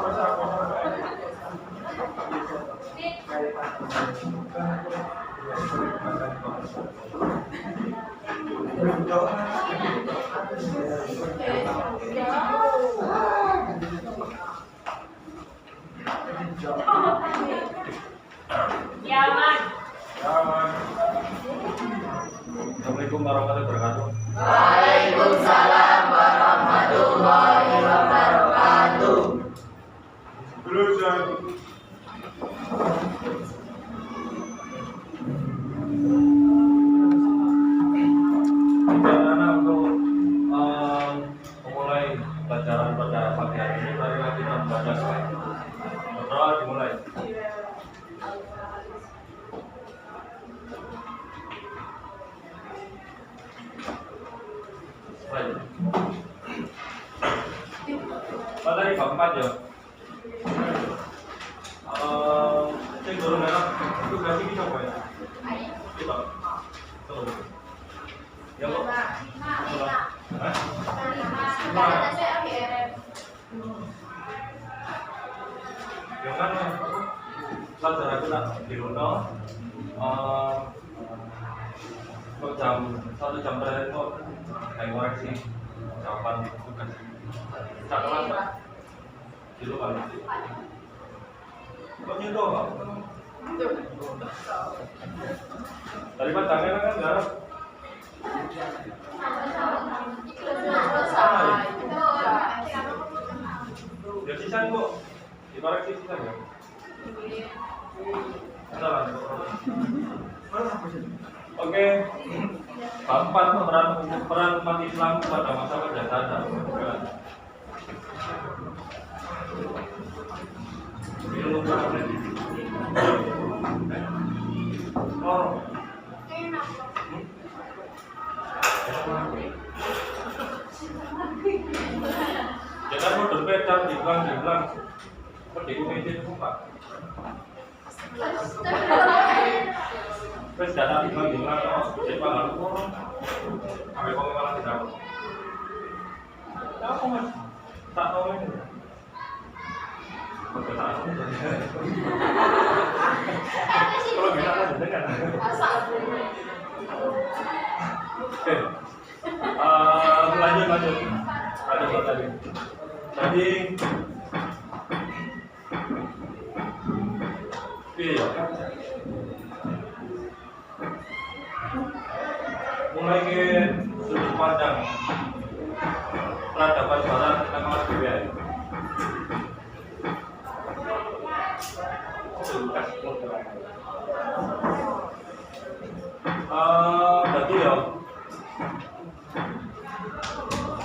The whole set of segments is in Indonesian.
Assalamualaikum warahmatullahi wabarakatuh. Waalaikumsalam warahmatullahi wabarakatuh. Rencana untuk memulai pelajaran pada pagi hari ini, marilah kita membaca doa. Berdoa dimulai. Baik. Materi bab 4 ya. Sing durung enak tugas iki sapa ya? Kita. Terus. Ya kok. Yang mana? Pelajaran aku tak di Runo. Kok jam 1 jam terakhir kok kayak koreksi jawaban tugas. Tak kelas Pak. Di luar. Kok nyentuh Pak? Dari pandangan kan enggak. Ya sisa kok. Dikoreksi sisa ya. Salah. Oke. Bab 4 peran umat Islam pada masa penjajahan. Ilmu pengetahuan. Oh. Jangan mau dompet dan dibilang pedih mesin Pak. Terus data dibilang jadi pangaruh orang. Sampai kau malah tidak. Apa mas? Tak tahu ini. Kalau bisa kan dengar. Oke. Lanjut tadi. Jadi iya. Mulai ke sudut pandang peradaban barat tentang kelas BWI. Berarti ya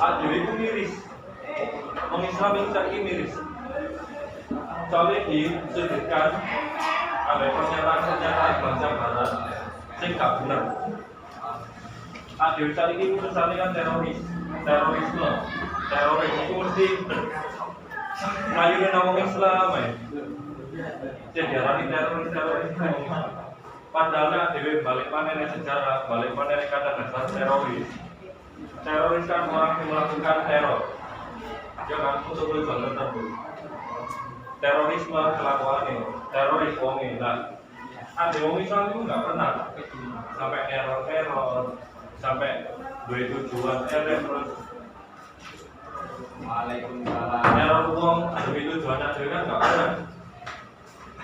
Adewi itu miris. Orang Islam itu saiki miris. Soalnya disudutkan ada pernyataan bangsa barat sing gak bener. Adewi saiki itu misalnya kan terorisme. Teroris itu mesti ngayunin orang Islam ya. Jadi arani teroris. Padahal Adewi balik mana sejarah, balik mana kata dasar teroris. Teroris kan orang yang melakukan teror. Jangan untuk tujuan tertentu. Terorisme kelakuannya, teroris wonge. Nah, ada wong Islam itu nggak pernah sampai teror, sampai dua tujuan terus. Waalaikumsalam. Teror wong ada tujuan ada kan nggak pernah.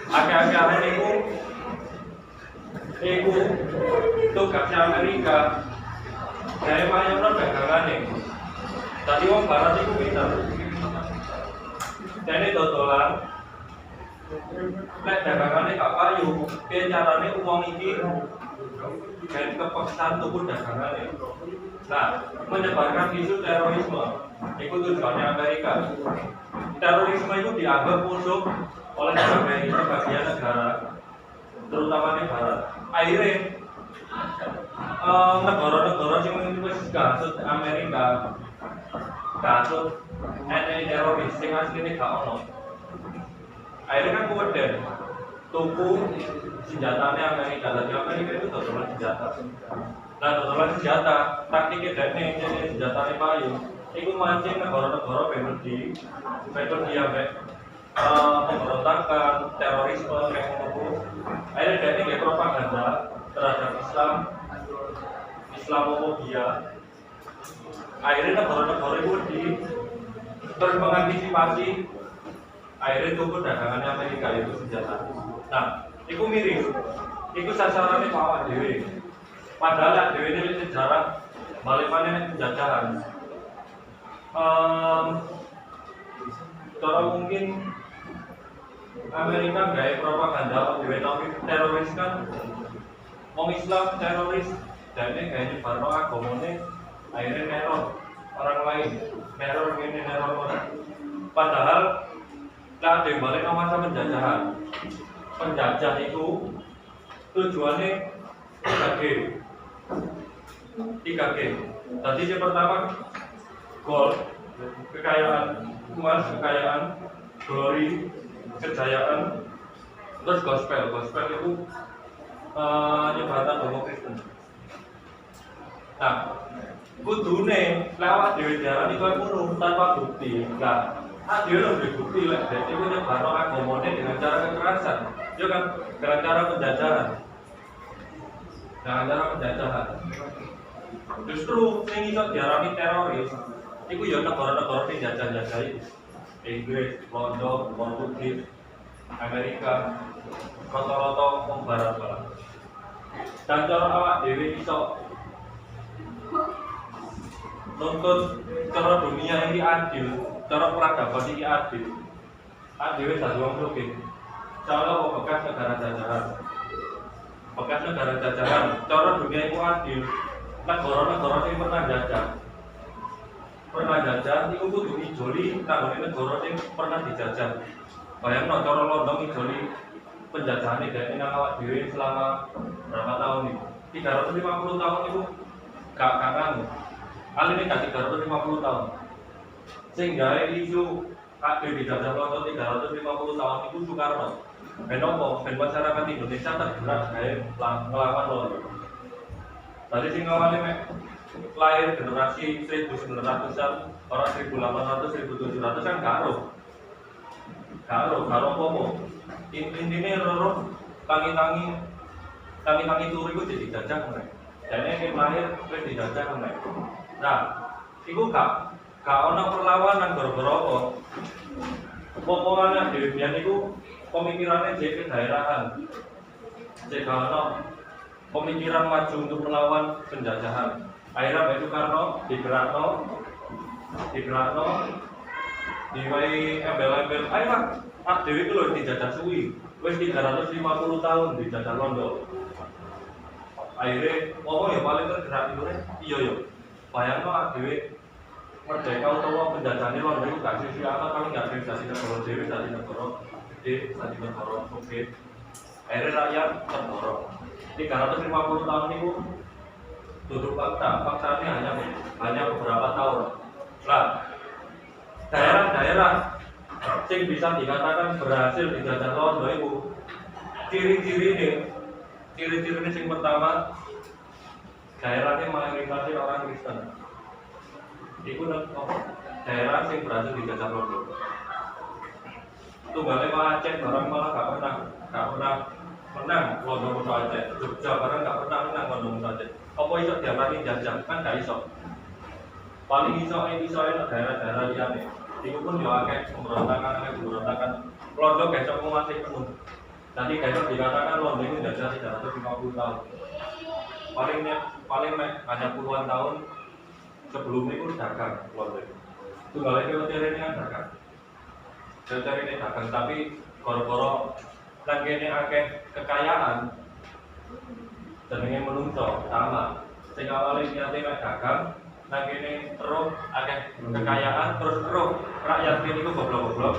Akhir-akhir ini tugasnya Amerika. Dari mayoritas dagangan nih. Tadi wong barat itu pinter. Jadi dodolan. Lek dagangannya gak payu, piye carane uang iki dan kepaksaan tuku dagangannya. Nah, menyebarkan isu terorisme. Itu tujuannya Amerika. Terorisme itu dianggap musuh oleh sebagian negara, terutama di barat. Akhirnya negara-negara yang wis gasut Amerika, gasut teroris sing asline gak ono. Akhirnya kan kemudian tuku senjatanya Amerika, dan Amerika itu dodolan senjata. Nah, dodolan senjata, taktiknya dene jadi senjatanya payu. Iku mancing negara-negara pengen di ambek pemberontakan, terorisme kayak ngono. Akhirnya dia ini propaganda terhadap Islam, Islamophobia. Akhirnya negara-negara itu terus mengantisipasi. Akhirnya itu dagangannya Amerika itu senjata. Nah, itu mirip. Itu sasarannya Pak Dewi. Padahal Dewi ini sejarah balik mana penjajahan. Cara mungkin Amerika gaya propaganda Dewi teroris kan, orang Islam teroris, dan ini gaya nyebarno agamane, akhirnya neror orang lain, neror ini neror orang. Padahal tak ada yang balik ke masa penjajahan. Penjajah itu tujuannya 3G. Tadi yang pertama gold, kekayaan, emas, kekayaan, glory, kejayaan, terus gospel. Gospel itu nyebarkan agama Kristen. Nah, kudune lewat dhewe jalan iku ngono tanpa bukti. Nah, dhewe lebih bukti lek dhewe iku nyebarno agamane dengan cara kekerasan. Ya kan, dengan cara penjajahan. Dengan cara penjajahan. Justru sing iso diarani teroris iku ya negara-negara sing jajah-jajahi. Inggris, Londo, Portugis, Amerika, rata-rata wong barat malah. Dan cara awak dhewe iso nuntut cara dunia ini adil, cara peradaban ini adil. Adil dadi wong sugih. Cara bekas negara jajahan. Bekas negara jajahan, cara dunia itu adil. Negara-negara sing pernah jajah itu kudu ngijoli nanggone negara sing pernah dijajah. Bayangno cara Londo ngijoli penjajahane dhek nang awak dhewe selama berapa tahun iki? 350 tahun itu gak kangen. Kali ini gak 350 tahun. Sehingga isu kabeh dijajah Londo 350 tahun itu Soekarno. Ben opo? Ben masyarakat Indonesia tergerak gawe nglawan Londo. Tadi sing awalnya mek lahir generasi 1900-an, orang 1800, 1700 kan karo apa? Intinya roro tangi turu itu jadi jajah mereka. Dan yang lahir wis dijajah mereka. Nah, itu gak ono perlawanan gara-gara apa? Pokoknya di dunia itu pemikirannya jadi kedaerahan. Jadi ono pemikiran maju untuk melawan penjajahan. Akhirnya Pak Soekarno digerakno diwai embel-embel. Ayo dhewe iki lho dijajah suwi. Wis 350 tahun dijajah Londo. Akhirnya ngomong ya paling tergerak itu iya ya. Bayangno dhewe merdeka utawa penjajahane Londo itu gak sisi apa kalau nggak ada negara dhewe dadi negara gede, dadi negara sugih. Akhirnya rakyat terdorong. 350 tahun itu duduk faktanya hanya beberapa tahun. Nah, daerah-daerah yang bisa dikatakan berhasil dijajah Londo itu ciri-ciri ini yang pertama daerahnya mayoritas orang Kristen. Itu daerah yang berhasil dijajah Londo. Tunggalnya Pak Aceh barang malah gak pernah menang Londo musuh Aceh. Jogja barang gak pernah menang Londo musuh Aceh. Apa iso diarani jajah? Kan gak iso. Paling iso daerah-daerah liyane. Iku pun yo akeh pemberontakan. Londo besok masih penuh. Nanti besok dikatakan Londo itu jajah 350 tahun. Paling hanya puluhan tahun sebelum itu dagang Londo. Tunggalnya ini kan dagang. Ini dagang tapi goro-goro lan kene akeh kekayaan jenenge menungso sama sing awale niate mek dagang nang kene terus akeh kekayaan terus rakyat kene iku goblok-goblok.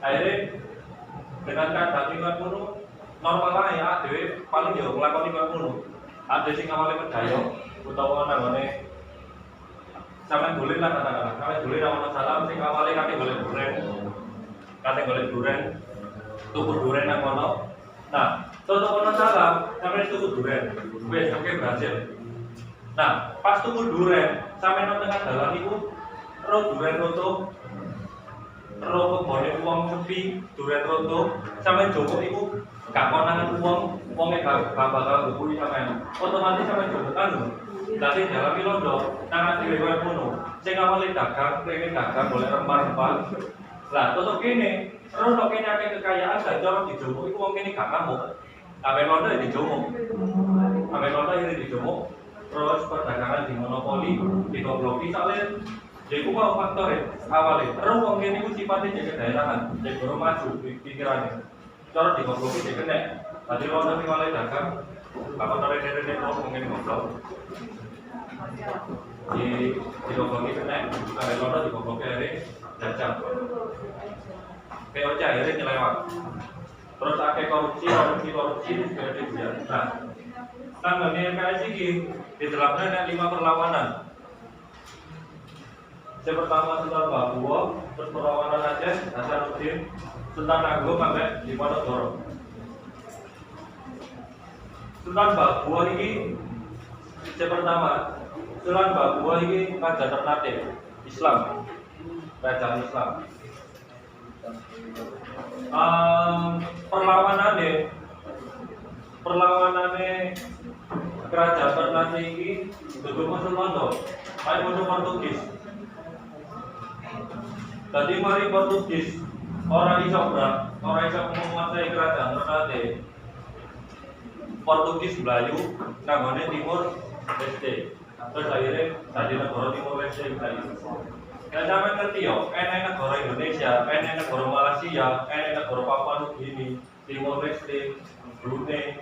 Akhirnya dengan kata tingkat ngono normal lah ya dhewe paling yo nglakoni kok ngono. Ada sing awale medhayo utawa nanggone sampean boleh lah katakanlah sampean boleh ra ono salam sing awale kate golek duren tuku duren nang kono. Nah, tuku ono salam sampean tuku duren wis oke berhasil. Nah, pas tuku duren sampean nang tengah dalan iku ro duren roto ro kebone wong sepi duren rondo sampe joko iku gak konangan wong gak bakal ngukuli sampean otomatis sampe joko anu dadi dalam londo nang dhewe koyo ngono sing awale dagang pengen dagang golek rempah-rempah lah tetep kene ro kene akeh kekayaan gak cara dijomok iku wong kene gak ngamuk sampe londo ya dijomok sampe londo ya dijomok terus perdagangan di monopoli digobloki soalnya jadi mau faktor awalnya terus wong kene iku sifate jaga daerahan jadi baru maju pikirannya cara digobloki dia kena tadi londo sing awale dagang apa tare dene wong kene goblok di digobloki kena sampe londo digobloki akhirnya jajah POC akhirnya nyelewat terus akeh korupsi segala dia nah tanggal NKS ini diterapkan ada 5 perlawanan. Yang pertama Sultan Babuo, terus perlawanan Aceh, Hasanuddin, Sultan Agung sampai di Ponorogo. Sultan Babuo ini yang pertama Sultan Babuo ini raja Ternate Islam, kerajaan Islam. Perlawanannya kerajaan Ternate ini duduk masuk Londo, ayo masuk Portugis. Tadi mari Portugis, orang iso menguasai kerajaan Ternate. Portugis Melayu, nanggone Timur Leste. Terus akhirnya jadi negara Timur Leste Melayu. Ya sampeyan ngerti yo, enek negara Indonesia, enek negara Malaysia, enek negara Papua Nugini, Timur Leste, Brunei,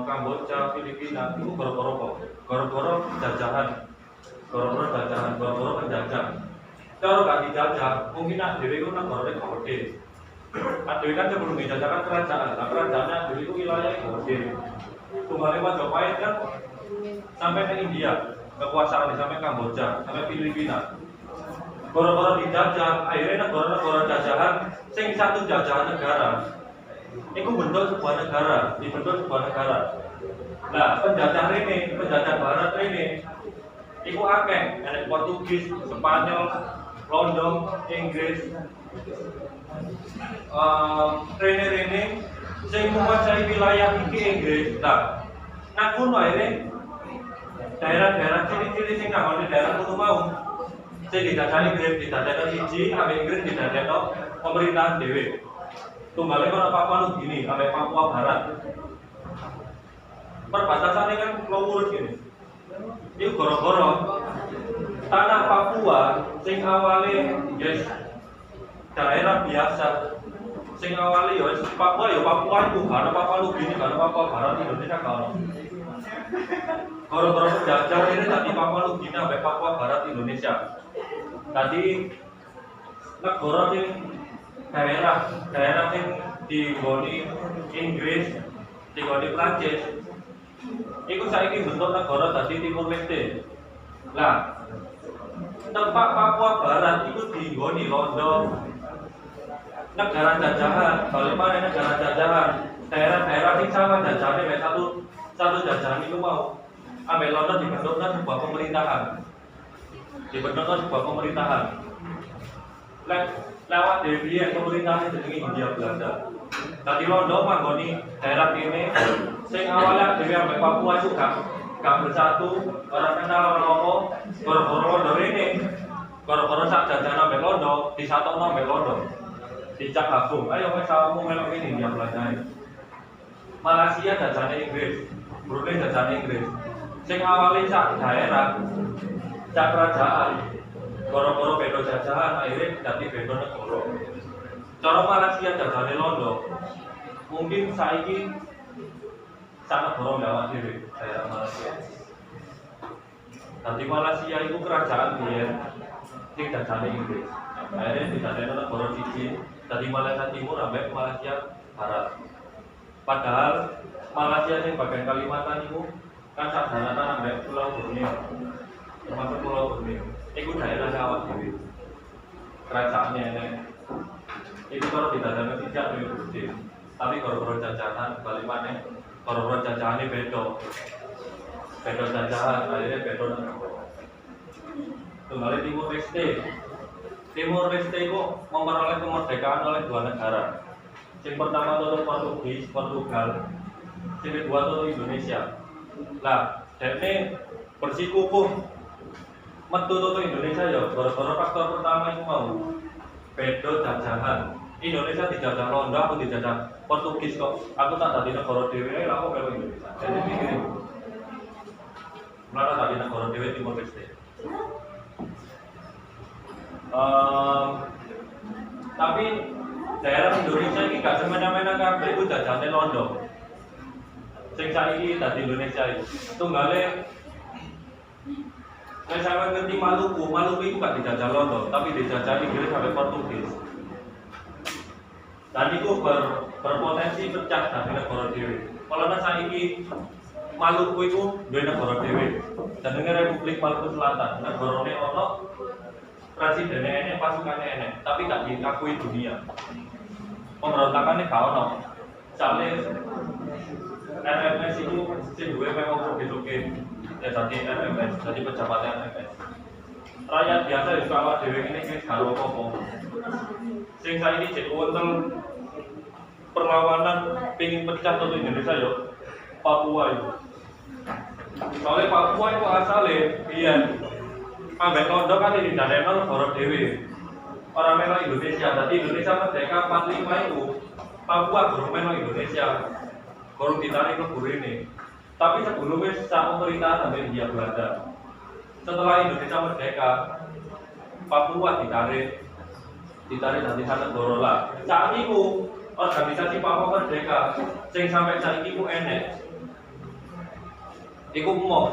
Kamboja, Filipina, itu gara-gara jajahan, gara-gara penjajah. Kalau gak dijajah, mungkin nak dhewe ku negara gak gede. Dhewe kan sebelum dijajah kan kerajaan, nah kerajaannya dhewe ku wilayahnya gede. Tunggale Majapahit kan sampai ke India, kekuasaan sampai Kamboja, sampai Filipina. Gara-gara dijajah, akhirnya negara-negara jajahan, sing satu jajahan negara. Itu bentuk sebuah negara, dibentuk sebuah negara. Nah, penjajah barat ini, itu akeh, ada Portugis, Spanyol, London, Inggris, rene, sing menguasai wilayah iki Inggris. Nah kuno akhirnya daerah-daerah ciri-ciri sing nggone daerah kuno mau, sing dijajah Inggris, dijajah siji, ambek Inggris dijajah pemerintahan dhewe. Tunggale kono Papua Nugini sampai Papua Barat. Perbatasannya kan lurus gini. Itu gara-gara tanah Papua sing awale yes daerah biasa. Sing awale ya Papua itu karena Papua Nugini, karena Papua Barat Indonesia kalau. Gara-gara penjajah ini tadi Papua Nugini sampai Papua Barat Indonesia. Tadi negara sing daerah yang digoni Inggris, digoni Prancis, itu saiki bentuk negara tadi Timur Leste. Lah, tempat Papua Barat itu digoni Londo, negara jajahan, bagaimana negara jajahan, daerah-daerah yang sama jajahannya satu jajahan itu mau, ambil Londo dibentukkan sebuah pemerintahan. Lewat dari pemerintahan jenenge Hindia Belanda. Tadi Londo manggoni daerah ini, sing awalnya dari sampai Papua itu gak bersatu, orang kenal orang apa, gara-gara Londo ini, gara-gara sak jajahan sampai Londo, disatukan sampai Londo, dicak gabung. Ayo wes sawamu melok ini Hindia Belanda. Malaysia jajahannya Inggris, Brunei jajahannya Inggris. Sing awalnya sak daerah, sak kerajaan. Gara-gara beda jajahan akhirnya jadi beda negara. Cara Malaysia jajahane Londo, mungkin saiki sak negara gawat dhewe daerah Malaysia. Dadi Malaysia itu kerajaan biyen sing jajahane Inggris. Akhirnya dijajahne negara siji, dadi Malaysia Timur sampai Malaysia Barat. Padahal Malaysia sing bagian Kalimantan itu kan sadana sampai Pulau Borneo. Termasuk Pulau Borneo. Iku daerah awak dhewe. Kerajaannya enek. Iku kalau didadane tidak gede. Tapi gara-gara jajahan bali maneh, gara-gara jajahane beda. Beda jajahan, akhirnya beda negara. Tunggale Timur Leste. Timor Leste itu memperoleh kemerdekaan oleh dua negara. Yang pertama itu Portugal, yang kedua itu Indonesia. Nah, ini bersikukuh metu itu Indonesia ya. Gara-gara faktor pertama itu mau beda jajahan. Indonesia dijajah Londo, aku dijajah Portugis kok. Aku tak tadi negara dhewe, aku melu Indonesia. Jadi mikir. Mana tadi negara dhewe Timor Leste. Tapi daerah Indonesia ini gak semena-mena kabeh iku jajane Londo. Sing saiki dadi Indonesia iki. Tunggale nek sampe ngerti Maluku itu gak dijajah Londo, tapi dijajah Inggris sampai Portugis. Dan itu berpotensi pecah dari negara dhewe. Kalau saiki Maluku itu duwe negara dhewe. Jenenge Republik Maluku Selatan. Negarane ono presidennya enek, pasukannya enek, tapi gak diakui dunia. Pemberontakannya gak ono. Soalnya RMS itu sing duwe memang begitu ya tadi RMS, jadi pejabat RMS. Rakyat biasa ya awak dhewe ini wis karo apa. Sing saiki jek wonten perlawanan pengin pecah untuk Indonesia yo Papua itu. Soalnya Papua itu asalnya iya ambek Londo kan di dadekno negara dhewe. Ora melu Indonesia. Dadi Indonesia merdeka 45 itu Papua durung melu Indonesia. Baru ditarik ke burine. Tapi sebelumnya saat pemerintahan sampai Hindia Belanda. Setelah Indonesia merdeka, Papua ditarik dari sana negara lah. Saat itu organisasi Papua Merdeka, sing sampai saat itu enek. Iku mau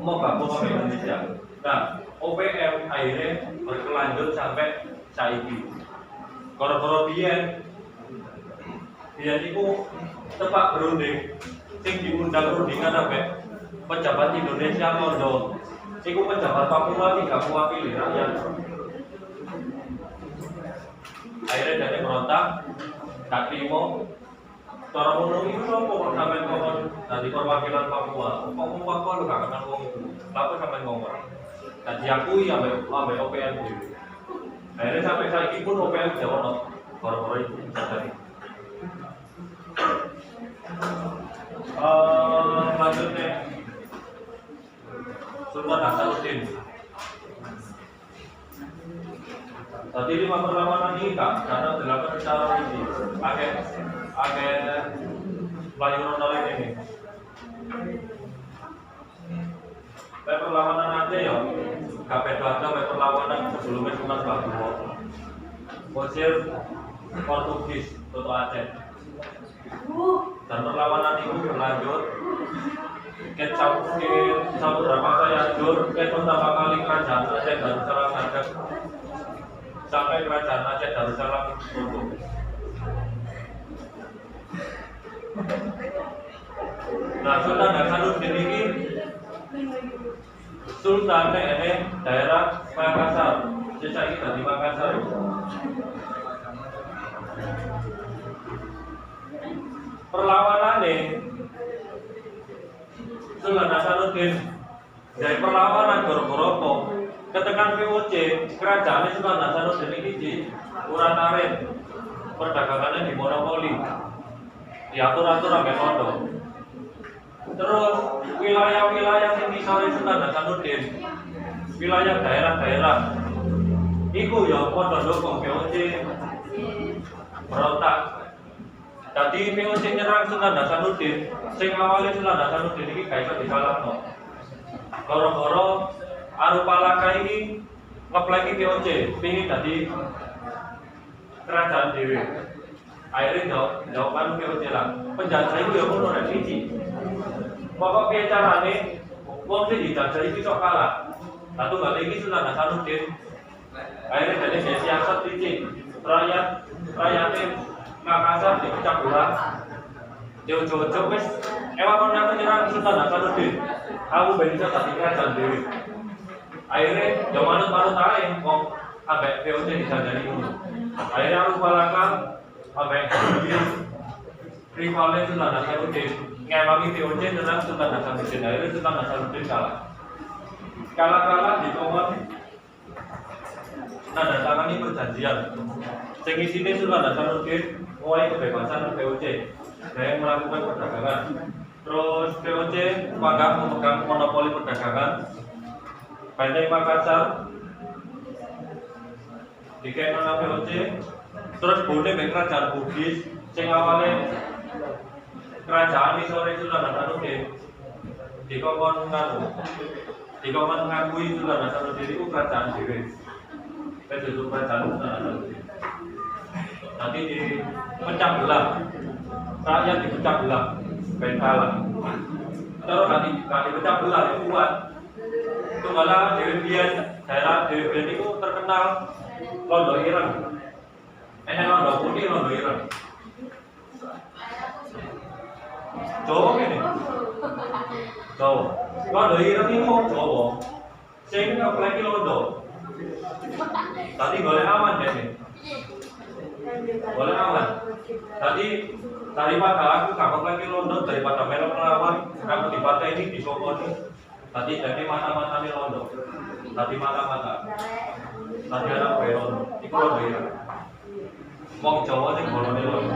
gabung sama Indonesia. Nah, OPM akhirnya berkelanjut sampai saat ini. Gara-gara biyen itu tepat berunding, sing diundang rundingan sampai pejabat Indonesia Londo. Iku pejabat Papua tidak mewakili rakyat. Akhirnya dari berontak, gak terima. Cara ngomong itu kok sampai ngomong dari perwakilan Papua. Ngomong Papua lu gak kenal ngomong itu. Lalu sampai ngomong. Dan diakui sampai OPM dulu. Akhirnya sampai saat ini pun OPM Jawa no. Baru-baru itu jadi. Lanjutnya Sultan Hasanuddin. Tadi 5 perlawanan ini kak, karena dilakukan secara ini agak layuran lain ini. Perlawanan aja ya, KP2 aja perlawanan sebelumnya Sunan Baguwo. Mosir Portugis, Toto Aceh. Dan perlawanan itu berlanjut ke beberapa saya jur ke pertama kali kerajaan Aceh Darussalam Ngadeg sampai kerajaan Aceh Darussalam runtuh. Nah, Sultan Hasanuddin ini Sultan ini daerah Makassar. Saya ini dari Makassar. Perlawanan nih Sultan Hasanuddin dari perlawanan Gorogoropo ketekan POC kerajaan Sultan Hasanuddin ini di uratarin perdagangannya di monopoli diatur-atur sampai Londo. Terus wilayah-wilayah yang disore Sultan Hasanuddin, wilayah daerah-daerah iku ya padha ndukung POC berontak. Jadi POC nyerang Sultan Hasanuddin, sing awalnya Sultan Hasanuddin ini gak iso disalahno. Gara-gara Arupalaka ini ngepleki POC, pingin dadi kerajaan dhewe. Akhirnya jawaban POC lah. Penjajah itu ya ngono rek siji. Pokok piye carane wong sing dijajah iki sok kalah. Satu kali iki Sultan Hasanuddin. Akhirnya jadi siasat siji. Rakyatnya Makassar dipecah belah. Jauh-jauh wis ewa nyata nyerang Sultan Hasanuddin. Aku ben iso dadi kerajaan dhewe. Akhirnya yo manut-manut ae wong ambek POC dijajani ngono. Akhirnya aku balakang ambek rivalnya Sultan Hasanuddin ngewangi POC nyerang Sultan Hasanuddin. Akhirnya Sultan Hasanuddin kalah di Kongon nanda tangani perjanjian. Sing isine Sultan Hasanuddin mulai kebebasan VOC yang melakukan perdagangan. Terus VOC memegang monopoli perdagangan. Banteng Makassar dikena VOC. Terus boleh kerajaan Bugis sing awale kerajaan isore Sultan Hasanuddin dikongkon ngakui Sultan Hasanuddin itu kerajaan dhewe. Itu kerajaan Sultan Hasanuddin. Nanti dipecah belah, rakyat dipecah belah, kalah. Terus nanti dipecah belah itu kuat. Tunggalah Dewi Bian, daerah Dewi Bian itu terkenal Londo Ireng. Londo Putih, Londo Ireng. Jawa ini, Jawa. Londo Ireng itu Jawa. Saya ini lagi Londo. Tadi boleh aman deh nih. Boleh aman. Tadi daripada aku kapok lagi Londo, daripada melok melawan, aku di partai ini disokoni. Tadi jadi mata-mata nih Londo. Tadi mata-mata. Tadi anak Londo. Itu Londo ya. Wong Jawa sing bolone Londo.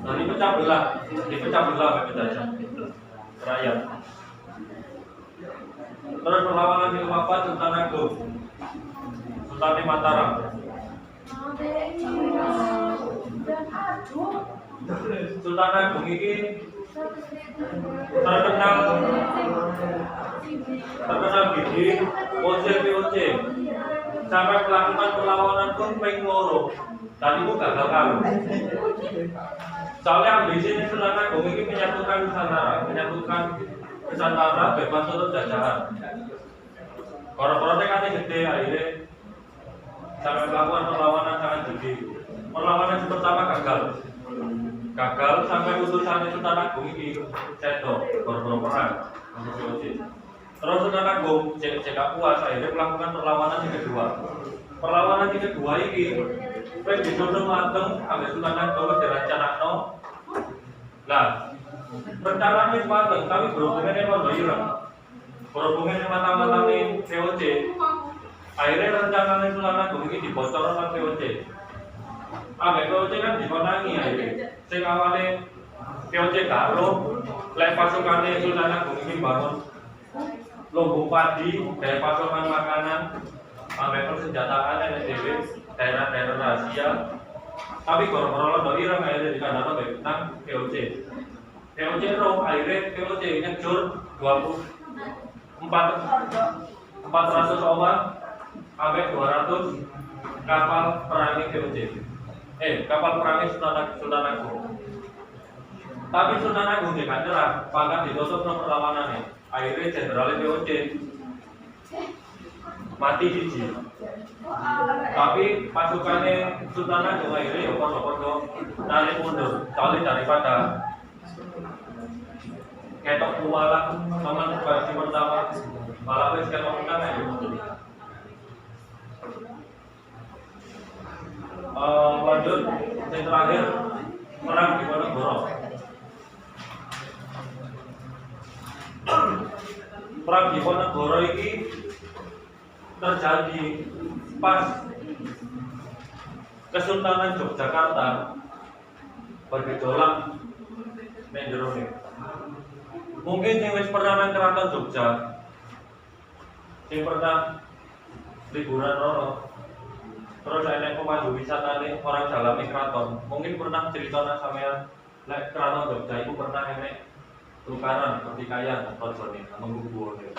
Tadi dipecah belah sampai penjajah rakyat. Terus perlawanan di Papat Sultan Agung, Sultan Mataram. Sultan Agung ini terkenal gigi OC sampai melakukan perlawanan pun ping loro. Tadi itu gagal kalah. Soalnya ambisi Sultan Agung ini menyatukan Nusantara bebas untuk jajahan. Koro-korone kan gede akhirnya sampai melakukan perlawanan sangat gede. Perlawanan yang pertama gagal sampai utusan Sultan Agung ini cedo perang untuk VOC. Terus Sultan Agung jika puas akhirnya melakukan perlawanan yang kedua. Perlawanan yang kedua ini wis disusun mateng ambek Sultan Agung direncanakno. Nah, rencananya mateng tapi berhubungan dengan Londo Ireng. Berhubungan dengan mata-mata VOC. Akhirnya rencananya Sultan Agung ini dibocorkan oleh VOC. Ambek VOC kan dikonangi akhirnya. Sing awale VOC karo lek pasukane Sultan Agung ini bangun lumbung padi, dari pasokan makanan, ambek persenjataan yang dhewe daerah-daerah rahasia. Tapi gara-gara Londo Ireng akhirnya dikandani oleh nang VOC. VOC roh akhirnya VOC nyejur 400 ombak ambek 200 kapal perang VOC. Kapal perang Sultan Agung. Tapi Sultan Agung tidak nyerah, bahkan ditutup perlawanannya. Akhirnya jenderal VOC mati siji. Tapi pasukannya Sultan Agung akhirnya ya podo-podo narik mundur. Soalnya daripada ketok kuala teman versi pertama malah wis ketok menang ya mundur. Lanjut yang terakhir perang di Diponegoro. Perang di Diponegoro ini terjadi pas Kesultanan Yogyakarta bergejolak ning jero. Mungkin sing wis pernah nang Keraton Jogja, sing pernah liburan rono, terus enek pemandu wisata nih orang dalami keraton, mungkin pernah cerita nang sampean lek Keraton Jogja itu pernah enek tukaran pertikaian konsolnya menggubuhne.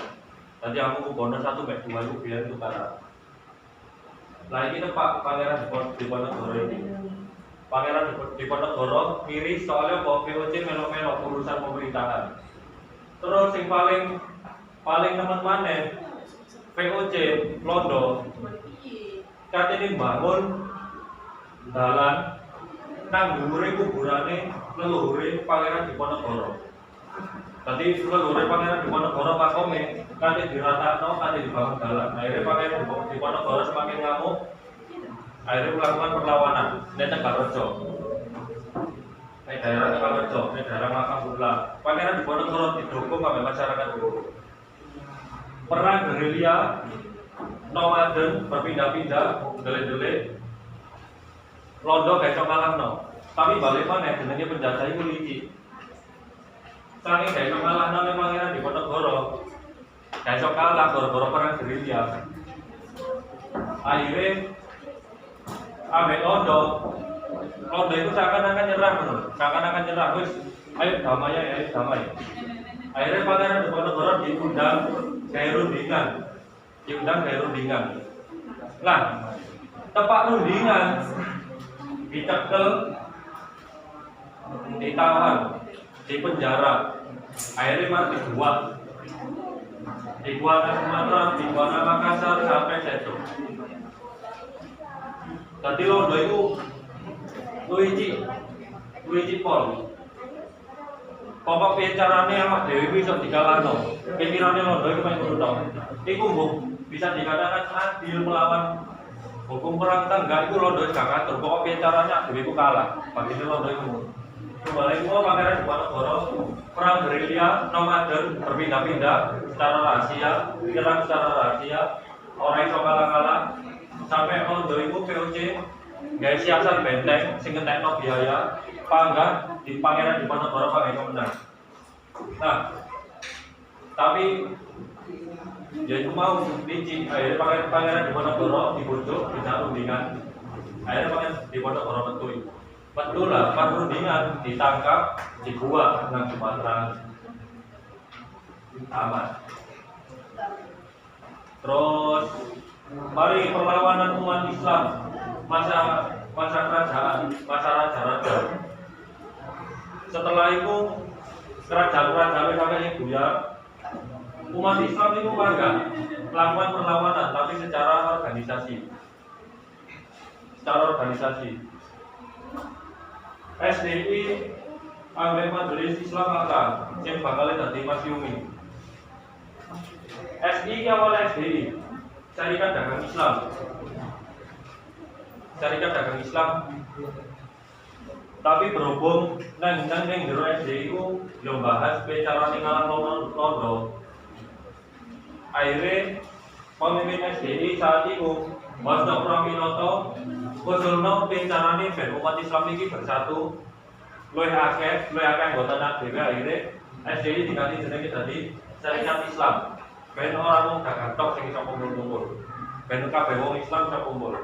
Tadi aku kubono 1 mek 2 itu biar tukaran. Lah ini tempat Pangeran Diponegoro ini. Pangeran Diponegoro miris soalnya kok VOC melo-melo urusan pemerintahan. Terus yang paling nemen maneh VOC Londo katene bangun dalan nang dhuwure kuburane leluhure Pangeran Diponegoro. Tadi leluhure Pangeran Diponegoro pakome kate diratakno kate dibangun dalan. Akhirnya Pangeran Diponegoro semakin ngamuk. Akhirnya melakukan perlawanan ning Tegalrejo. Ning daerah Tegalrejo, ning daerah Makambula. Pangeran Diponegoro didukung oleh masyarakat dulu. Perang gerilya nomaden berpindah-pindah, delik-delik, londo gak iso ngalahno. Tapi balik mana jenenge penjajah iku licik. Saking gak iso ngalahno ning Pangeran Diponegoro. Gak iso kalah gara-gara perang gerilya. Akhirnya ambek londo itu seakan-akan nyerah bener, seakan-akan nyerah wis ayo damai ya, ayo damai. Akhirnya Pangeran Diponegoro diundang gaya rundingan. Lah, tepak rundingan dicekel, ditawan, dipenjara. Akhirnya malah dibuat di Sumatera, di Makassar sampai Seto. Tadi londo itu Luigi Pol. Pokok carane awak dhewe bisa dikalahno. Pikirane londo iku main ngono tok. Iku mbok bisa dikatakan adil melawan hukum perang tangga iku londo gak katur. Pokok caranya dhewe iku kalah. Bagine londo iku. Kembali semua Pangeran Diponegoro perang gerilya nomaden berpindah-pindah secara rahasia, menyerang secara rahasia, orang iso kalah-kalah sampai londo iku POC gawe siasat benteng sing ngentekno biaya panggah di Pangeran Diponegoro panggah menang. Nah, tapi ya itu mau licik. Akhirnya Pangeran Diponegoro dibujuk bisa rundingan. Akhirnya Pangeran Diponegoro betul lah, perundingan ditangkap, dibuat nang Sumatera aman. Terus mari perlawanan umat Islam masa kerajaan, masa raja-raja. Setelah itu kerajaan sampai buyar, umat Islam itu warga melakukan perlawanan tapi secara organisasi. SDI ambek Majelis Islam Akal yang bakal dadi Masyumi. SI awal SDI Syarikat Dagang Islam. Tapi berhubung nang jero SDI ku yo bahas carane ngalang londo. Akhirnya pemimpin SDI saat itu Mas Dr. Minoto usulno carane ben umat Islam iki bersatu luwih akeh anggota dhewe. Akhirnya SDI diganti jenenge dadi Syarikat Islam. Ben ora mung dagang tok sing iso kumpul-kumpul. Ben kabeh wong Islam iso kumpul.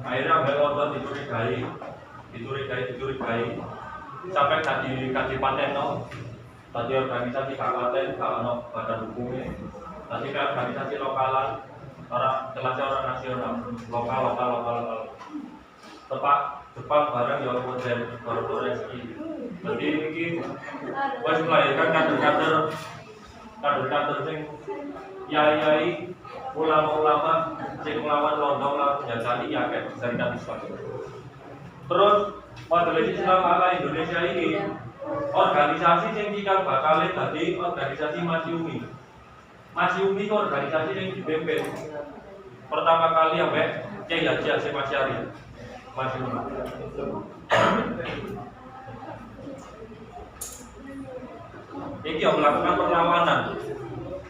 Akhirnya ambek londo dicurigai sampai kaji paten tadi organisasi kabupaten kalau badan hukumnya tadi kan organisasi lokalan kelasnya orang nasional lokal tepak Jepang barang yang modern baru rezeki. Jadi ini wes melahirkan kader-kader sing yai ulama-ulama sing melawan londo lan penjajahan ya kan Syarikat Islam. Terus Majelis Islam Ala Indonesia ini organisasi yang cikal bakal tadi organisasi Masyumi. Masyumi itu organisasi yang dipimpin pertama kali ambek Kiai Haji Hasyim Asy'ari. Masyumi. Iki yang melakukan perlawanan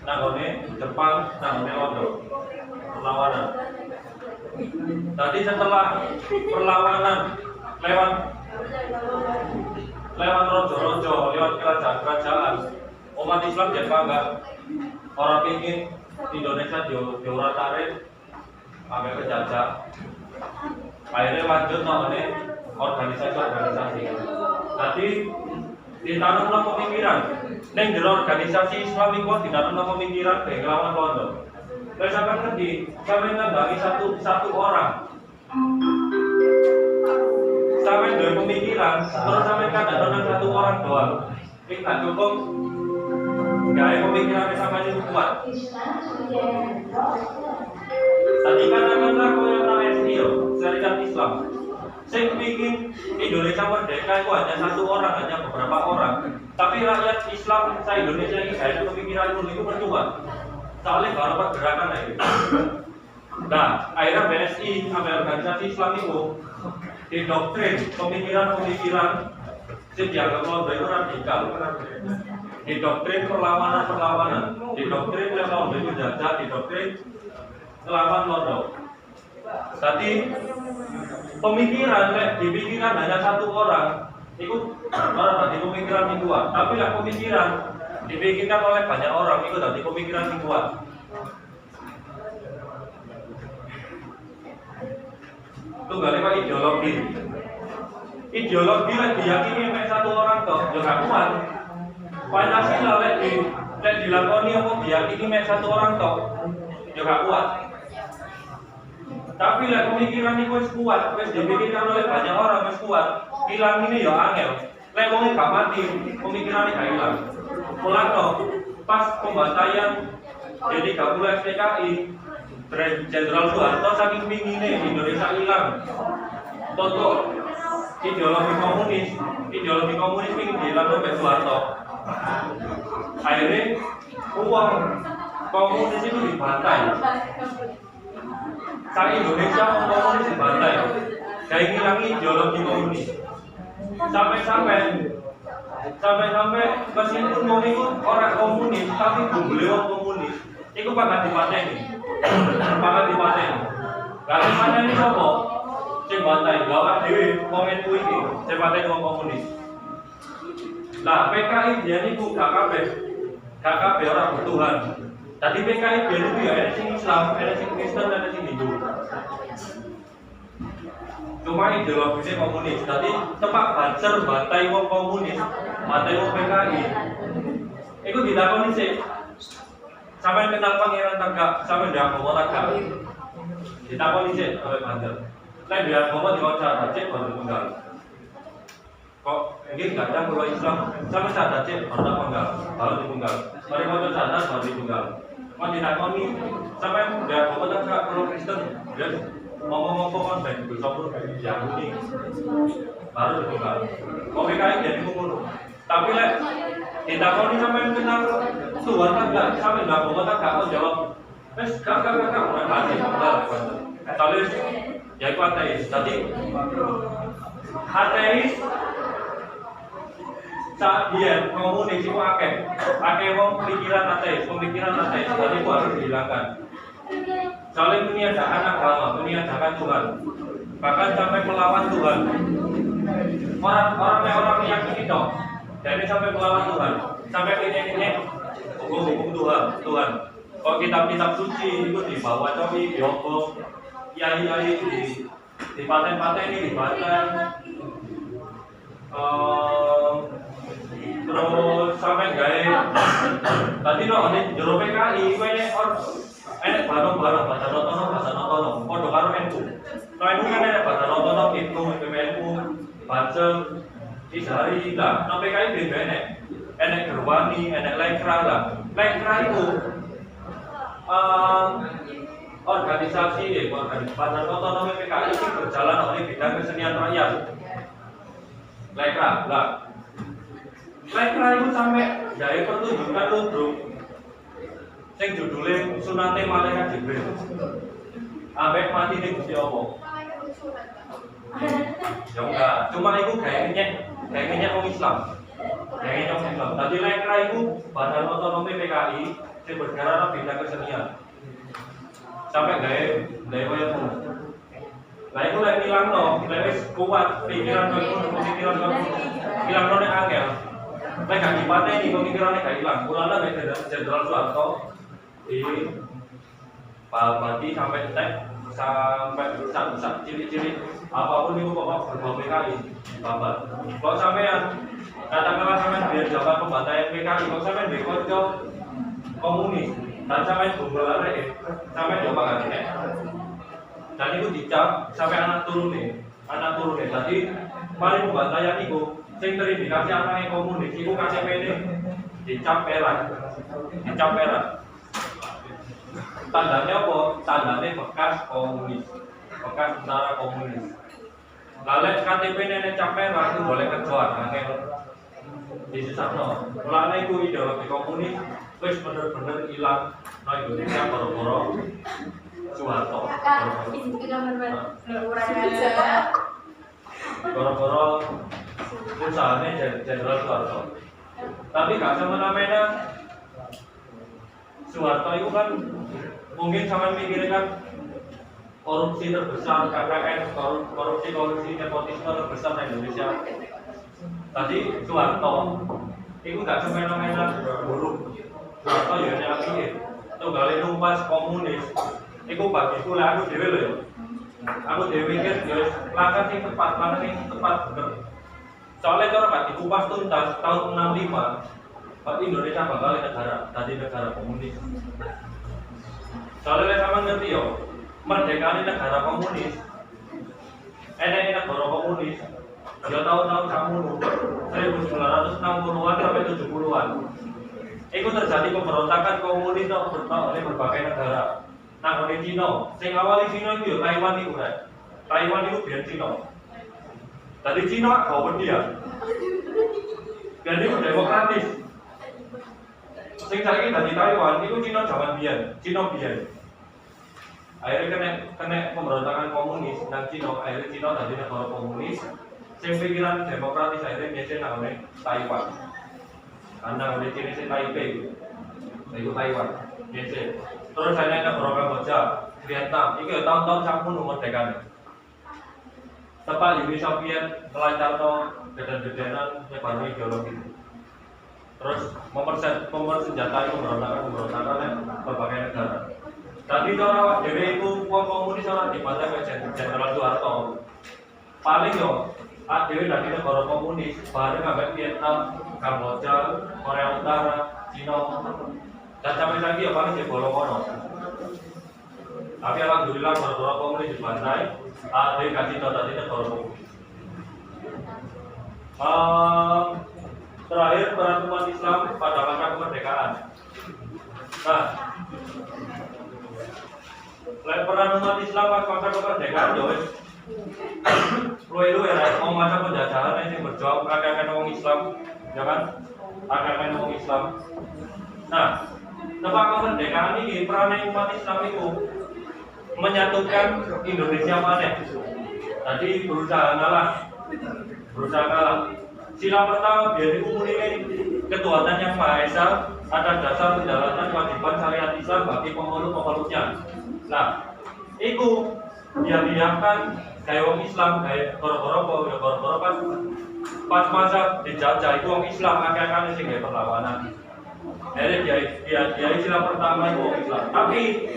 nanggone Jepang, nanggone Londo. Perlawanan. Tadi setelah perlawanan lewat rojo-rojo, lewat kerajaan-kerajaan, umat Islam jadi bangga. Orang pingin Indonesia diuratarin sampai penjajah. Akhirnya lanjut namanya organisasi. Tadi ditanamlah pemikiran. Neng di organisasi Islam itu ditanamlah pemikiran bagi lawan Londo. Misalkan tadi, kami ngambil satu orang. Sampai dari pemikiran, terus sampai kadang-kadang satu orang doang. Ini tak cukup. Gaya pemikirannya sampai itu kuat. Tadi katakanlah koyotna SIO, Syarikat Islam. Saya bikin Indonesia merdeka itu hanya satu orang, hanya beberapa orang. Tapi rakyat Islam se-Indonesia ini gaya pemikiran itu percuma. Soalnya baru pergerakan lagi. Nah, akhirnya BSI sampai organisasi Islam itu didoktrin pemikiran yang dianggap Londo itu radikal. didoktrin perlawanan, didoktrin lawan penjajah, didoktrin ngelawan londo. Jadi pemikiran, dipikiran hanya satu orang, itu orang tadi pemikiran yang kuat. Tapi lah pemikiran dipikirkan oleh banyak orang, itu tadi pemikiran yang kuat. Itu gak lewat ideologi. Ideologi lah diyakini oleh satu orang toh, juga kuat. Pancasila dilakoni apa diyakini oleh satu orang toh, juga kuat. Tapi lah pemikiran itu wis kuat, wis dipikirkan oleh banyak orang wis kuat. Hilang ini ya angel. Lek wong gak mati, pemikirannya gak hilang. Pulang toh, pas pembantaian jadi gak mulai PKI, Jenderal Soeharto saking pinginnya Indonesia hilang. Toto ideologi komunis ingin dihilang oleh Soeharto. Akhirnya uang komunis itu dibantai. Saat Indonesia komunis dibantai, kayak ngilangi ideologi komunis. Sampai meskipun mau ikut orang komunis, tapi beliau komunis, itu bakal dipateni. Kalau pateni siapa? Sing bantai, lawan dewi komen ku iki, sing pateni wong komunis. Lah PKI dia niku gak kabeh orang bertuhan. Tadi PKI dia niku ya ada sing Islam, ada sing Kristen, ada sing Hindu. Cuma ideologisnya komunis. Tadi tepak banser bantai wong komunis, bantai wong PKI. Iku ditakoni sih. Sampai kenal pangeran tagak, sampai dia ngomong tagak. Ditakoni sih oleh banser. Lah dia ngomong di wawancara, cek baru tunggal. Kok mungkin nggak ada kalau Islam, sampai sadar cek baru ditunggal. Mari mau sadar baru ditunggal. Mau ditakoni sampai dia ngomong tagak kalau Kristen, dia ngomong-ngomong kan bisa pun Yahudi baru ditunggal. Kok PKI jadi ngomong. Tapi lek ditakoni sampai kenal Tuhan tak sampai nggak ngomong tagak kau jawab. Wes kakak mulai mati benar. Tapi ya itu ateis. Tadi ateis saat dia komunis itu akeh pemikiran ateis. Tadi itu harus dihilangkan. Saling meniadakan agama, meniadakan Tuhan, bahkan sampai melawan Tuhan. Orang yang itu, jadi sampai melawan Tuhan, sampai ini hukum Tuhan. Kalau kitab-kitab suci itu dibawa cobi, diobong, kiai di paten ini dibaten, terus sampai gaya. Tadi loh ini jero PKI, enek barang-barang bahasa otonom, kode karo NU. Kalau NU kan enek bahasa otonom itu, PMNU, Bacem, Ishari lah. Nah PKI beda enek Gerwani, enek Lekra lah. Lekra itu organisasi bahasa otonom PKI ini berjalan oleh bidang kesenian rakyat. Lekra lah. Lekra itu sampai jaya pertunjukan ludruk. Sing judulnya Sunate Malaikat Jibril. Ambek mati ning Gusti Allah. Ya enggak, cuma itu gayanya orang Islam. Tadi Lekra itu badan otonomi PKI sing bergerak bidang kesenian. Sampai gaya koyo ngono. Lah iku lek ilangno, lek wis kuat pikiran ilangno nek angel. Lek gak dipateni pemikirannya gak ilang. Mulane nek Jenderal Soeharto di Mati sampai ciri-ciri apapun itu pokok berbau PKI babat. Kalau sampean katakanlah sampean biar jawaban pembantaian PKI, kalau sampean dikonco komunis dan sampean gombalare, sampean coba nggak nih? Dan itu dicap sampai anak turun nih. Tadi paling pembantaian itu sing terindikasi anaknya komunis itu KTP ini dicap merah. Tandanya apa? Tandanya bekas komunis, bekas tentara komunis. Lalu KTP nenek cap merah itu boleh kecuali angel disesatno. Mulane iku ideologi komunis wis bener-bener ilang no Indonesia boro-boro Soeharto. Boro-boro usahane Jenderal Soeharto. Tapi gak semena-mena Soeharto itu kan mungkin sama mikirnya kan korupsi terbesar KKN, korupsi nepotisme terbesar di Indonesia. Tadi Soeharto itu gak semena-mena buruk. Soeharto ya nyakit tuh kali numpas komunis itu bagiku lah aku dewe loh. Aku dewe mikir ya langkah yang tepat bener. Soalnya cara gak dikupas tuntas tahun 65 Indonesia bakal negara komunis. Soalnya sama ngerti yo, merdeka negara komunis, negara komunis, ya tahun-tahun kamu 1960-an sampai 70-an. Itu terjadi pemberontakan komunis oleh berbagai negara. Nah, oleh Cina, sing awal Cina itu ya Taiwan itu kan. Taiwan itu biar Cina. Dari Cina kau dia. Dan itu demokratis. Sing saiki dari Taiwan itu Cina zaman biyen, Cina biyen. Akhirnya kena pemberontakan komunis dan Cina, akhirnya Cina dari negara komunis. Sing pikiran demokratis akhirnya biasa namanya Taiwan. Karena oleh Cina sing Taipei, itu Taiwan, biasa. Terus hanya ada beberapa Kamboja, Vietnam, itu tahun-tahun sampun merdeka. Tepat Uni Soviet melancar geden-gedenan nyebar ideologi. Terus mempersenjatai pemberontakan berbagai negara. Tadi cara dewe itu komunis orang dibaca ke Jenderal Soeharto. Paling yo, dewe dari negara komunis, bareng sampai Vietnam, Kamboja, Korea Utara, Cina, dan sampai lagi ya paling di bolong-bolong. Tapi alhamdulillah negara komunis dibantai, dewe kasih tahu tadi negara komunis. Terakhir peran umat Islam pada masa kemerdekaan. Nah, peran umat Islam pada masa kemerdekaan, Jois. Lu ya, mau masa penjajahan yang berjuang agak orang Islam, ya kan? Agak orang Islam. Nah, tempat kemerdekaan ini peran umat Islam itu menyatukan Indonesia mana? Tadi berusaha kalah. Sila pertama biar diumumkan ketuhanan yang Maha Esa atas dasar menjalankan kewajiban syariat Islam bagi pemeluk-pemeluknya. Nah, itu diam-diamkan gaya orang Islam, gaya goro-goro pas masa dijajah itu orang Islam akhirnya sih gaya perlawanan. Jadi dia sila pertama itu orang Islam. Tapi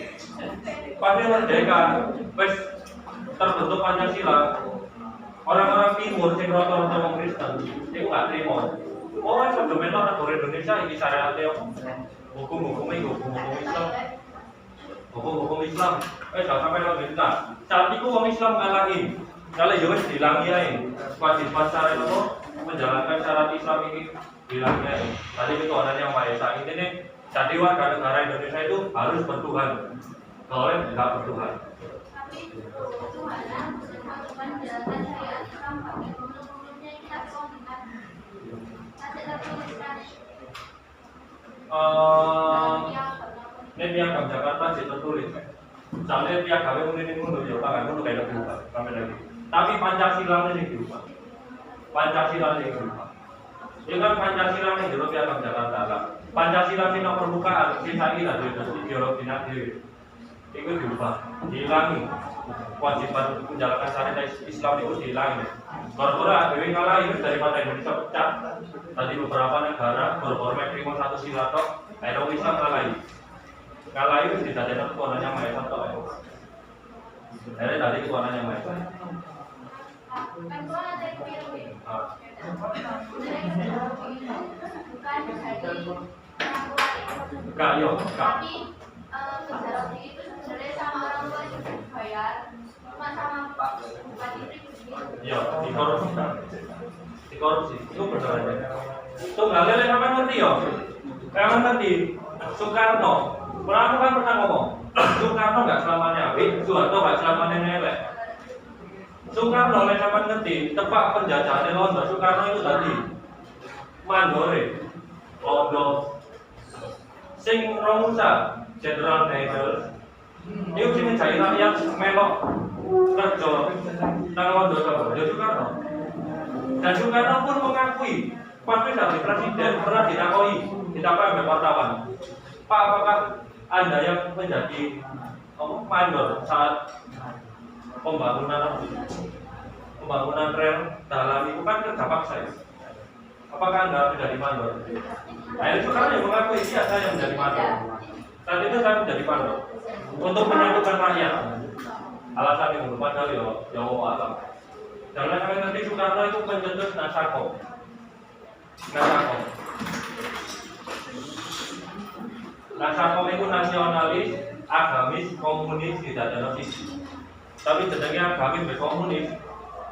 pada merdeka, pas terbentuk Pancasila. Orang-orang timur sing rata-rata wong Kristen itu nggak terima. Oh, sebelumnya negara Indonesia ini syariatnya hukum Islam. Hukum Islam. Jangan sampai lo minta. Saat itu wong Islam ngalahin. Kalau ya wis dilangiain. Kewajiban syariat itu menjalankan syarat Islam ini dilangiain. Tadi ketuhanan yang Maha Esa ini jadi warga negara Indonesia itu harus bertuhan. Kalau tidak bertuhan. Ini piagam Jakarta sih tertulis. Soalnya piagam ini mundur ya, tangan mundur kayak berubah, sampai lagi. Tapi Pancasila ini berubah. Ini kan Pancasila ini dulu piagam Jakarta lah. Pancasila ini permukaan, sisa ini dari ideologi nabi. Itu berubah, dihilangi. Kewajiban menjalankan syariat Islam itu dihilangi. Gara-gara dewe kalah itu daripada Indonesia pecah. Tadi beberapa negara gara-gara menerima satu sila tok, akhirnya Islam kalah itu tidak ada ketuhanannya Maha Esa tok. Akhirnya tadi ketuhanannya Maha Esa. Enggak, yo, enggak. Itu sebenarnya sama orang tua juga dibayar, cuma sama bupati Iya, dikorupsi, itu benar aja. Tunggal lele sampai ngerti ya? Kamu ngerti? Soekarno, aku kan pernah ngomong, Soekarno nggak selamanya apik, Soeharto nggak selamanya elek. Soekarno lele sampai ngerti, tepak penjajahan Londo, Soekarno itu tadi mandore, Londo, sing Romusa, Jenderal Neidel, itu sing mencari rakyat melok kerja nang Londo sama Soekarno. Dan Soekarno pun mengakui Pas dari presiden pernah ditakoi oleh wartawan, Pak, apakah Anda yang menjadi mandor saat pembangunan rel dalam itu kan kerja paksa ya? Apakah Anda menjadi mandor? Nah ini sekarang yang mengakui iya saya yang menjadi mandor. Saat itu saya menjadi mandor untuk menyatukan rakyat. Alasan yang padahal ya alam. Jangan kalian nanti Soekarno itu mencetus Nasako. Nasako itu nasionalis, agamis, komunis, tidak ada visi. Tapi jenenge agamis dan komunis,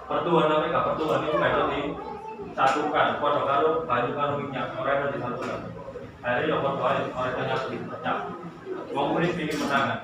pertuan tapi gak pertuan itu gak disatukan. Pada karo banyu karo minyak orang disatukan. Akhirnya ya orang banyak pecah. Komunis ingin menangan.